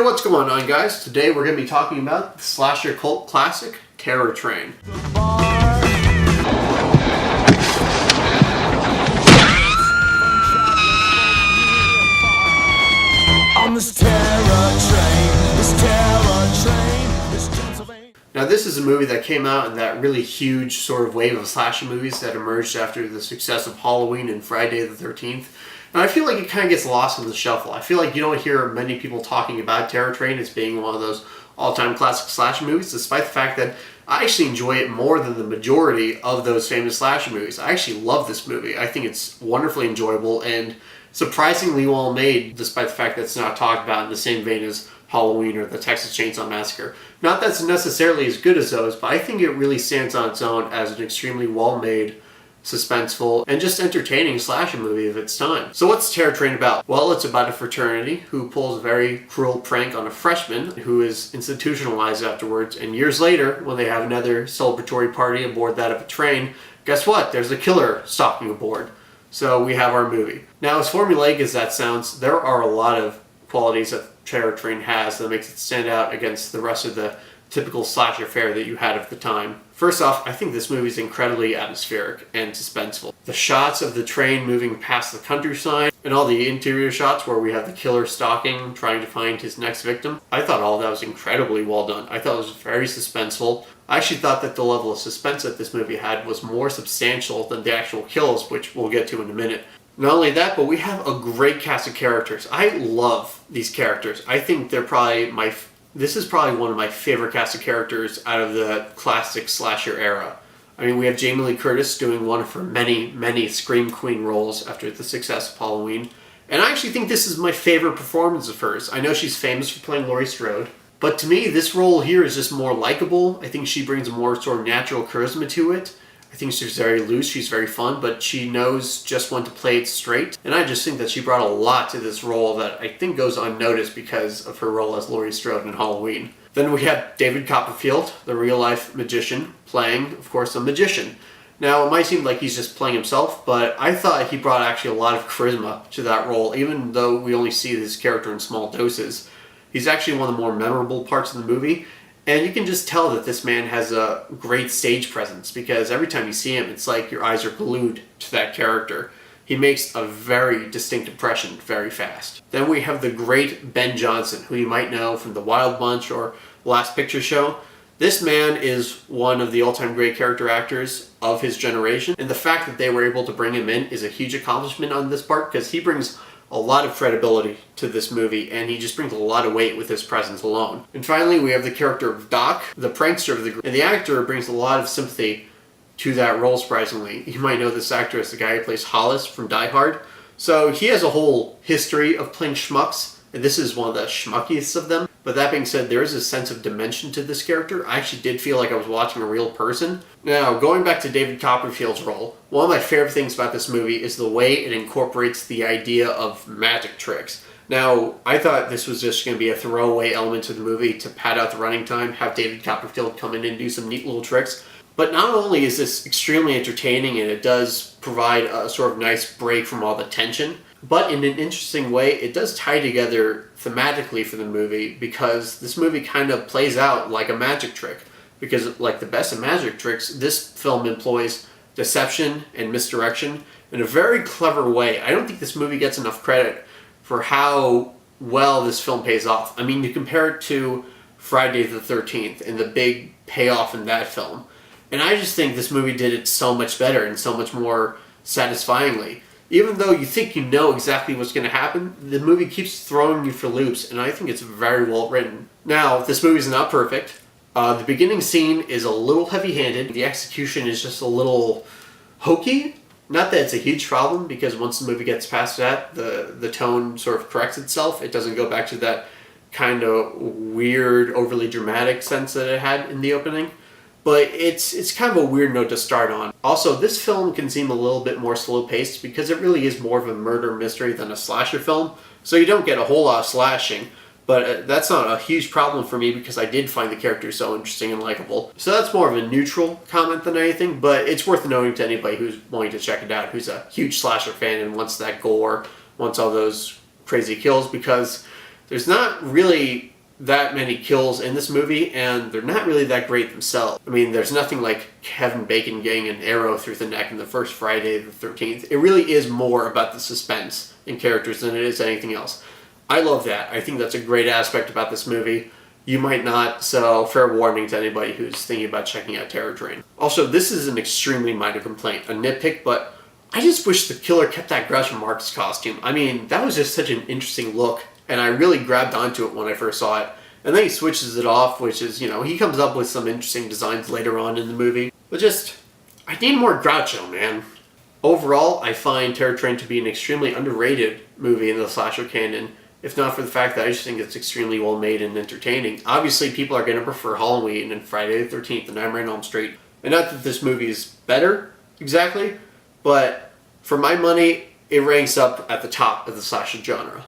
What's going on, guys? Today we're going to be talking about the slasher cult classic, Terror Train. Now, this is a movie that came out in that really huge sort of wave of slasher movies that emerged after the success of Halloween and Friday the 13th. And I feel like it kind of gets lost in the shuffle. I feel like you don't hear many people talking about Terror Train as being one of those all-time classic slasher movies, despite the fact that I actually enjoy it more than the majority of those famous slasher movies. I actually love this movie. I think it's wonderfully enjoyable and surprisingly well made, despite the fact that it's not talked about in the same vein as Halloween or the Texas Chainsaw Massacre. Not that it's necessarily as good as those, but I think it really stands on its own as an extremely well-made, suspenseful, and just entertaining slasher movie of its time. So what's Terror Train about? Well, it's about a fraternity who pulls a very cruel prank on a freshman who is institutionalized afterwards, and years later, when they have another celebratory party aboard that of a train, guess what? There's a killer stalking aboard. So we have our movie. Now, as formulaic as that sounds, there are a lot of qualities that Terror Train has that makes it stand out against the rest of the typical slasher fare that you had of the time. First off, I think this movie is incredibly atmospheric and suspenseful. The shots of the train moving past the countryside and all the interior shots where we have the killer stalking, trying to find his next victim, I thought all that was incredibly well done. I thought it was very suspenseful. I actually thought that the level of suspense that this movie had was more substantial than the actual kills, which we'll get to in a minute. Not only that, but we have a great cast of characters. I love these characters. I think they're probably this is probably one of my favorite cast of characters out of the classic slasher era. I mean, we have Jamie Lee Curtis doing one of her many, many Scream Queen roles after the success of Halloween. And I actually think this is my favorite performance of hers. I know she's famous for playing Laurie Strode, but to me, this role here is just more likable. I think she brings more sort of natural charisma to it. I think she's very loose, she's very fun, but she knows just when to play it straight. And I just think that she brought a lot to this role that I think goes unnoticed because of her role as Laurie Strode in Halloween. Then we have David Copperfield, the real-life magician, playing, of course, a magician. Now, it might seem like he's just playing himself, but I thought he brought actually a lot of charisma to that role, even though we only see this character in small doses. He's actually one of the more memorable parts of the movie. And you can just tell that this man has a great stage presence because every time you see him, it's like your eyes are glued to that character. He makes a very distinct impression very fast. Then we have the great Ben Johnson, who you might know from The Wild Bunch or Last Picture Show. This man is one of the all-time great character actors of his generation, and the fact that they were able to bring him in is a huge accomplishment on this part because he brings a lot of credibility to this movie, and he just brings a lot of weight with his presence alone. And finally, we have the character of Doc, the prankster of the group, and the actor brings a lot of sympathy to that role, surprisingly. You might know this actor as the guy who plays Hollis from Die Hard. So he has a whole history of playing schmucks, and this is one of the schmuckiest of them. But that being said, there is a sense of dimension to this character. I actually did feel like I was watching a real person. Now, going back to David Copperfield's role, one of my favorite things about this movie is the way it incorporates the idea of magic tricks. Now, I thought this was just going to be a throwaway element to the movie to pad out the running time, have David Copperfield come in and do some neat little tricks. But not only is this extremely entertaining and it does provide a sort of nice break from all the tension, but in an interesting way, it does tie together thematically for the movie because this movie kind of plays out like a magic trick. Because like the best of magic tricks, this film employs deception and misdirection in a very clever way. I don't think this movie gets enough credit for how well this film pays off. I mean, you compare it to Friday the 13th and the big payoff in that film. And I just think this movie did it so much better and so much more satisfyingly. Even though you think you know exactly what's going to happen, the movie keeps throwing you for loops, and I think it's very well written. Now, this movie is not perfect. The beginning scene is a little heavy-handed. The execution is just a little hokey. Not that it's a huge problem, because once the movie gets past that, the tone sort of corrects itself. It doesn't go back to that kind of weird, overly dramatic sense that it had in the opening. But it's kind of a weird note to start on. Also, this film can seem a little bit more slow-paced because it really is more of a murder mystery than a slasher film. So you don't get a whole lot of slashing. But that's not a huge problem for me because I did find the characters so interesting and likable. So that's more of a neutral comment than anything, but it's worth noting to anybody who's wanting to check it out, who's a huge slasher fan and wants that gore, wants all those crazy kills, because there's not really that many kills in this movie, and they're not really that great themselves. I mean, there's nothing like Kevin Bacon getting an arrow through the neck in the first Friday the 13th. It really is more about the suspense and characters than it is anything else. I love that. I think that's a great aspect about this movie. You might not, so fair warning to anybody who's thinking about checking out Terror Train. Also, this is an extremely minor complaint, a nitpick, but I just wish the killer kept that Groucho Marx costume. I mean, that was just such an interesting look, and I really grabbed onto it when I first saw it. And then he switches it off, which is, he comes up with some interesting designs later on in the movie. But just, I need more Groucho, man. Overall, I find Terror Train to be an extremely underrated movie in the slasher canon, if not for the fact that I just think it's extremely well made and entertaining. Obviously, people are going to prefer Halloween and Friday the 13th and Nightmare on Elm Street. And not that this movie is better, exactly, but for my money, it ranks up at the top of the slasher genre.